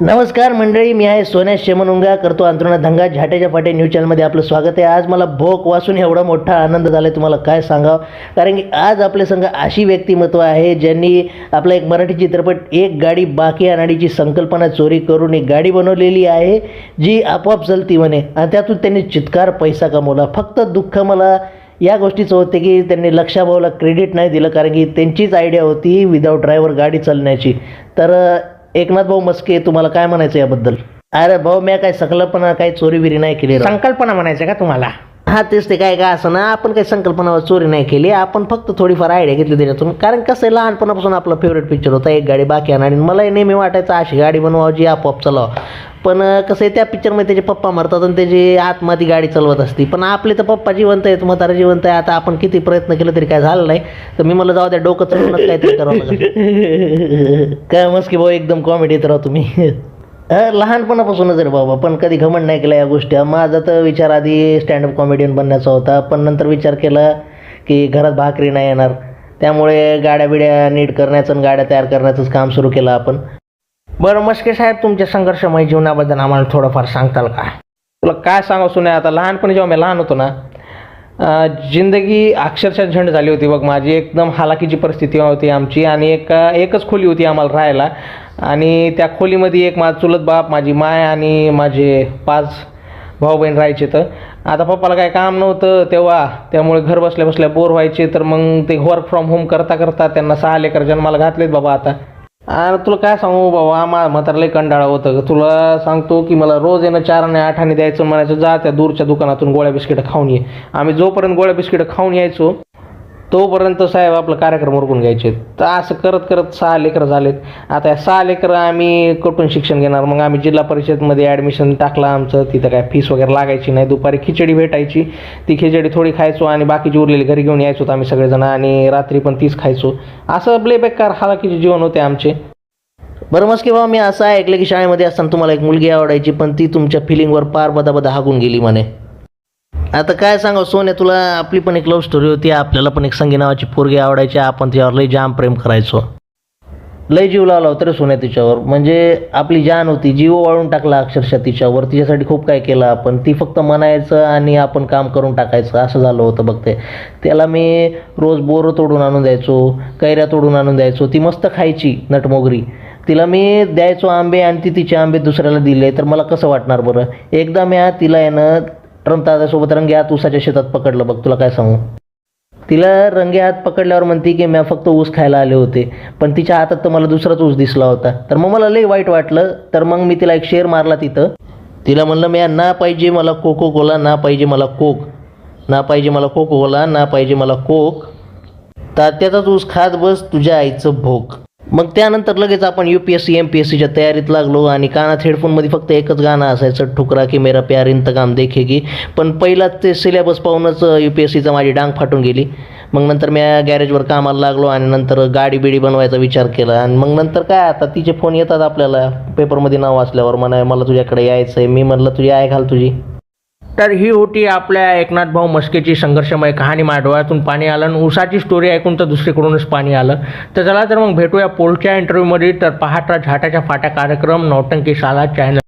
नमस्कार मंडळी, मी आहे सोन्या शेमनुंगा, करतो अंतरुणात दंगा. झाट्याच्या फाटे न्यूज चॅनलमध्ये आपलं स्वागत आहे. आज मला भोक वाचून एवढा मोठा आनंद झाला आहे, तुम्हाला काय सांगावं. कारण की आज आपल्या संघ अशी व्यक्तिमत्व आहे ज्यांनी आपला एक मराठी चित्रपट एक गाडी बाकी आणाडीची संकल्पना चोरी करून एक गाडी बनवलेली आहे जी आपोआप चलती म्हणे, आणि त्यातून त्यांनी चित्कार पैसा कमवला. फक्त दुःख मला या गोष्टीचं होते की त्यांनी लक्षाभाऊला क्रेडिट नाही दिलं, कारण की त्यांचीच आयडिया होती विदाऊट ड्रायव्हर गाडी चालण्याची. तर एकनाथ भाऊ मस्के, तुम्हाला काय म्हणायचं याबद्दल? अरे भाऊ, मी काय सकलपणा काही चोरीबिरी नाही केली. संकल्पना म्हणायचं का तुम्हाला? हा तेच ते, काय काय असं ना, आपण काही संकल्पनावर चोरी नाही केली, आपण फक्त थोडीफार आयडिया घेतली त्याच्यातून. कारण कसं आहे, लहानपणापासून आपला फेवरेट पिक्चर होता एक गाडी बाकी आणि मला नेहमी वाटायचं अशी गाडी बनवावं जी आपोआप चालवावं. पण कसं आहे, त्या पिक्चरमध्ये त्याचे पप्पा मरतात आणि त्याची आत्मा ती गाडी चालवत असते. पण आपले तर पप्पा जिवंत आहेत, म्हातारा जिवंत आहे. आता आपण किती प्रयत्न केलं तरी काय झालं नाही. तर मी मला जाऊ द्या, डोकं चालवूनच काहीतरी करावं लागेल. काय मस्की भाऊ, एकदम कॉमेडी येत राहा तुम्ही. लहानपणापासूनच रे बाबा, पण कधी घमंड नाही केला या गोष्टी. माझा तर विचार आधी स्टँडअप कॉमेडियन बनण्याचा होता, पण नंतर विचार केला की घरात भाकरी नाही येणार, त्यामुळे गाड्या बिड्या नीट करण्याचं आणि गाड्या तयार करण्याचंच काम सुरू केलं आपण. बरं मस्के साहेब, तुमच्या संघर्षमय जीवनाबद्दल आम्हाला थोडंफार सांगताल का? तुला काय सांगावं सुन्या, आता लहानपणी जेव्हा मी लहान होतो ना, जिंदगी अक्षरशः झंड झाली होती बघ माझी. एकदम हालाकीची परिस्थिती होती आमची, आणि एकच खोली होती आम्हाला राहायला. आणि त्या खोलीमध्ये एक माझा चुलत बाप, माझी माय आणि माझे 5 भाऊ बहीण राहायचे. तर आता पप्पाला काय काम नव्हतं तेव्हा, त्यामुळे घर बसल्या बसल्या बोर व्हायचे. तर मग ते वर्क फ्रॉम होम करता करता त्यांना 6 लेकर जन्माला घातलेत बाबा आता. आणि तुला काय सांगू बाबा, म्हातारला कंटाळा होतं. तुला सांगतो की मला रोज येणं 4 आणि 8 आणि द्यायचं, म्हणायचं जा त्या दूरच्या दुकानातून गोळ्या बिस्किटं खाऊन ये. आम्ही जोपर्यंत गोळ्या बिस्किटं खाऊन यायचो तोपर्यंत साहेब आपला कार्यक्रम उरकून घ्यायचे. तर असं करत करत 6 लेकरं झालेत. आता या 6 लेकरं आम्ही कुठून शिक्षण घेणार? मग आम्ही जिल्हा परिषदमध्ये ॲडमिशन टाकलं आमचं. तिथं काय फीस वगैरे लागायची नाही. दुपारी खिचडी भेटायची, ती खिचडी थोडी खायचो आणि बाकीची उरलेली घरी घेऊन यायचो आम्ही सगळेजण, आणि रात्री पण तीच खायचो. असं बेकार हालाकीचे जीवन होते आमचे. बरं मस्के भाऊ, मी असं ऐकलं की शाळेमध्ये असताना तुम्हाला एक मुलगी आवडायची, पण ती तुमच्या फिलिंगवर पार बदा हाकून गेली म्हणे. आता काय सांगावं सोन्या, तुला आपली पण एक लव्ह स्टोरी होती. आपल्याला पण एक संगी नावाची पोरगी आवडायची, आपण तिच्यावर लय जाम प्रेम करायचो, लय जीव लावला होता रे सोन्या तिच्यावर. म्हणजे आपली जान होती, जीव वाळून टाकला अक्षरशः तिच्यावर. तिच्यासाठी खूप काय केलं आपण. ती फक्त म्हणायचं आणि आपण काम करून टाकायचं, असं झालं होतं बघ ते. त्याला मी रोज बोरं तोडून आणून द्यायचो, कैऱ्या तोडून आणून द्यायचो. ती मस्त खायची नटमोगरी. तिला मी द्यायचो आंबे आणि ती तिचे आंबे दुसऱ्याला दिले तर मला कसं वाटणार बरं? एकदा मी तिला रमतादासोबत रंगे हात ऊसाच्या शेतात पकडलं बघ. तुला काय सांगू, तिला रंगे हात पकडल्यावर म्हणते की मी फक्त ऊस खायला आले होते, पण तिच्या हातात तर मला दुसराच ऊस दिसला होता. तर मग मला लई वाईट वाटलं. तर मग मी तिला एक शेर मारला तिथं. तिला म्हणलं, मी ना पाहिजे मला कोको कोला, ना पाहिजे मला कोक, ना पाहिजे मला कोको कोला, ना पाहिजे मला कोक, तात्याचाच ऊस खात बस तुझ्या आईचं भोक. मग त्यानंतर लगेच आपण UPSC MPSCच्या तयारीत लागलो, आणि कानात हेडफोनमध्ये फक्त एकच गाणं असायचं, ठुकरा की मेरा प्यार इंतकाम देखेगी. पण पहिलाच ते सिलेबस पाहूनच UPSCचा माझी डांग फाटून गेली. मग नंतर मी गॅरेजवर कामाला लागलो, आणि नंतर गाडी बिडी बनवायचा विचार केला. आणि मग नंतर काय, आता तिचे फोन येतात आपल्याला पेपरमध्ये नाव वाचल्यावर, म्हणा मला तुझ्याकडे यायचं आहे. मी म्हटलं तुझी आहे घाल तुझी. तर ही होती आपल्या एकनाथ भाऊ मस्केची संघर्षमय कहाणी. माझ्या डोळ्यातून पाणी आलं, आणि ऊसाची स्टोरी ऐकून तर दुसरीकडूनच पाणी आलं. तर चला तर मग भेटूया पुढच्या इंटरव्ह्यूमध्ये. तर पाहत राहा झाटाच्या फाट्या कार्यक्रम, नौटंकी शाला चॅनल.